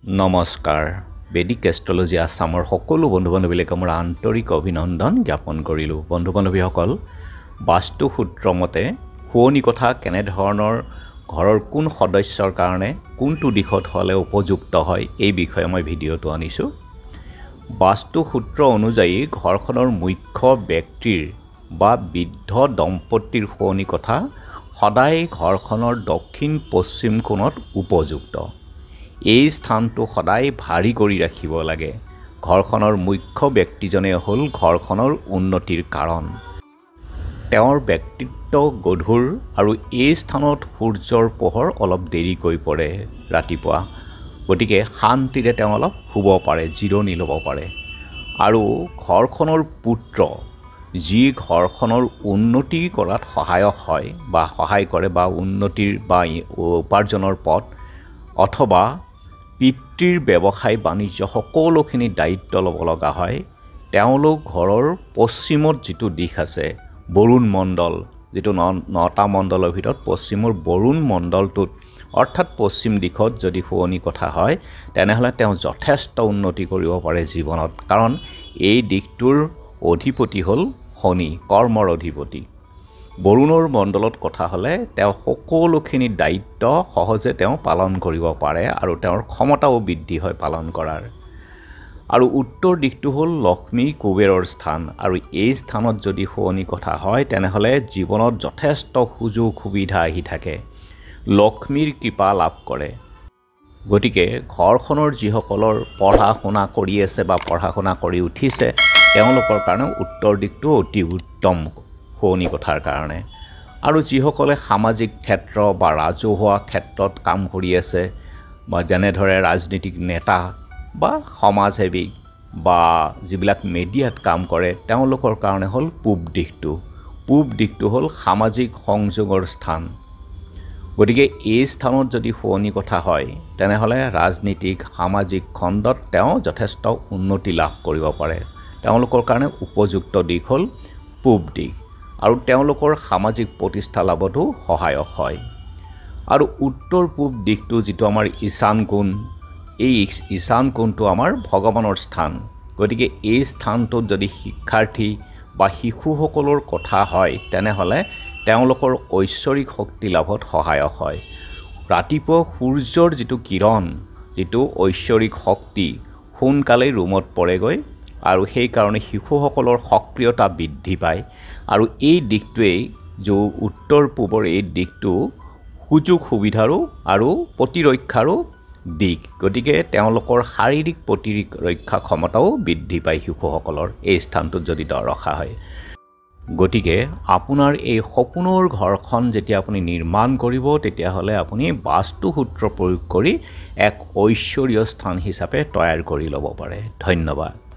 নমস্কাৰ বেদিক এষ্ট্ৰলজি আসামৰ সকলো বন্ধু-বান্ধৱীলৈ মোৰ আন্তৰিক অভিনন্দন জ্ঞাপন কৰিলোঁ। বন্ধু-বান্ধৱীসকল, বাস্তু সূত্ৰ মতে শুৱনি কথা কেনে ধৰণৰ ঘৰৰ কোন সদস্যৰ কাৰণে কোনটো দিশত হ'লে উপযুক্ত হয় এই বিষয়ে মই ভিডিঅ'টো আনিছোঁ। বাস্তু সূত্ৰ অনুযায়ী ঘৰখনৰ মুখ্য ব্যক্তিৰ বা বৃদ্ধ দম্পতীৰ শুৱনি কথা সদায় ঘৰখনৰ দক্ষিণ পশ্চিম কোণত উপযুক্ত। এই স্থানটো সদায় ভাৰী কৰি ৰাখিব লাগে। ঘৰখনৰ মুখ্য ব্যক্তিজনে হ'ল ঘৰখনৰ উন্নতিৰ কাৰণ। তেওঁৰ ব্যক্তিত্ব গধুৰ আৰু এই স্থানত সূৰ্যৰ পোহৰ অলপ দেৰিকৈ পৰে ৰাতিপুৱা, গতিকে শান্তিৰে তেওঁ অলপ শুব পাৰে, জিৰণি ল'ব পাৰে। আৰু ঘৰখনৰ পুত্ৰ যি ঘৰখনৰ উন্নতি কৰাত সহায়ক হয় বা সহায় কৰে বা উন্নতিৰ বা উপাৰ্জনৰ পথ অথবা পিতৃৰ ব্যৱসায় বাণিজ্য সকলোখিনি দায়িত্ব ল'ব লগা হয়, তেওঁলোক ঘৰৰ পশ্চিমত যিটো দিশ আছে বৰুণ মণ্ডল, যিটো নটা মণ্ডলৰ ভিতৰত পশ্চিমৰ বৰুণ মণ্ডলটোত অৰ্থাৎ পশ্চিম দিশত যদি শুৱনি কথা হয় তেনেহ'লে তেওঁ যথেষ্ট উন্নতি কৰিব পাৰে জীৱনত। কাৰণ এই দিশটোৰ অধিপতি হ'ল শনি, কৰ্মৰ অধিপতি। বৰুণৰ মণ্ডলত কথা হ'লে তেওঁ সকলোখিনি দায়িত্ব সহজে তেওঁ পালন কৰিব পাৰে আৰু তেওঁৰ ক্ষমতাও বৃদ্ধি হয় পালন কৰাৰ। আৰু উত্তৰ দিশটো হ'ল লক্ষ্মী কুবেৰৰ স্থান, আৰু এই স্থানত যদি শুৱনি কথা হয় তেনেহ'লে জীৱনত যথেষ্ট সুযোগ সুবিধা আহি থাকে, লক্ষ্মীৰ কৃপা লাভ কৰে। গতিকে ঘৰখনৰ যিসকলৰ পঢ়া শুনা কৰি আছে বা পঢ়া শুনা কৰি উঠিছে তেওঁলোকৰ কাৰণে উত্তৰ দিশটো অতি উত্তম শুৱনি কথাৰ কাৰণে। আৰু যিসকলে সামাজিক ক্ষেত্ৰ বা ৰাজহুৱা ক্ষেত্ৰত কাম কৰি আছে বা যেনেদৰে ৰাজনীতিক নেতা বা সমাজসেৱিক বা যিবিলাক মিডিয়াত কাম কৰে তেওঁলোকৰ কাৰণে হ'ল পূব দিশটো। পূব দিশটো হ'ল সামাজিক সংযোগৰ স্থান। গতিকে এই স্থানত যদি শুৱনি কথা হয় তেনেহ'লে ৰাজনীতিক সামাজিক খণ্ডত তেওঁ যথেষ্ট উন্নতি লাভ কৰিব পাৰে। তেওঁলোকৰ কাৰণে উপযুক্ত দিশ হ'ল পূব দিশ, আৰু তেওঁলোকৰ সামাজিক প্ৰতিষ্ঠা লাভতো সহায়ক হয়। আৰু উত্তৰ পূব দিশটো যিটো আমাৰ ঈশান কোণ, এই ঈশান কোণটো আমাৰ ভগৱানৰ স্থান। গতিকে এই স্থানটোত যদি শিক্ষাৰ্থী বা শিশুসকলৰ কথা হয় তেনেহ'লে তেওঁলোকৰ ঐশ্বৰিক শক্তি লাভত সহায়ক হয়। ৰাতিপুৱা সূৰ্যৰ যিটো কিৰণ, যিটো ঐশ্বৰিক শক্তি সোনকালেই ৰুমত পৰেগৈ, আৰু সেইকাৰণে শিশুসকলৰ সক্ৰিয়তা বৃদ্ধি পায়। আৰু এই দিশটোৱেই উত্তৰ পূবৰ এই দিশটো সুযোগ সুবিধাৰো আৰু প্ৰতিৰক্ষাৰো দিশ। গতিকে তেওঁলোকৰ শাৰীৰিক প্ৰতিৰক্ষা ক্ষমতাও বৃদ্ধি পায় শিশুসকলৰ এই স্থানটোত যদি ৰখা হয়। গতিকে আপোনাৰ এই সপোনৰ ঘৰখন যেতিয়া আপুনি নিৰ্মাণ কৰিব তেতিয়াহ'লে আপুনি বাস্তু সূত্ৰ প্ৰয়োগ কৰি এক ঐশ্বৰীয় স্থান হিচাপে তৈয়াৰ কৰি ল'ব পাৰে। ধন্যবাদ।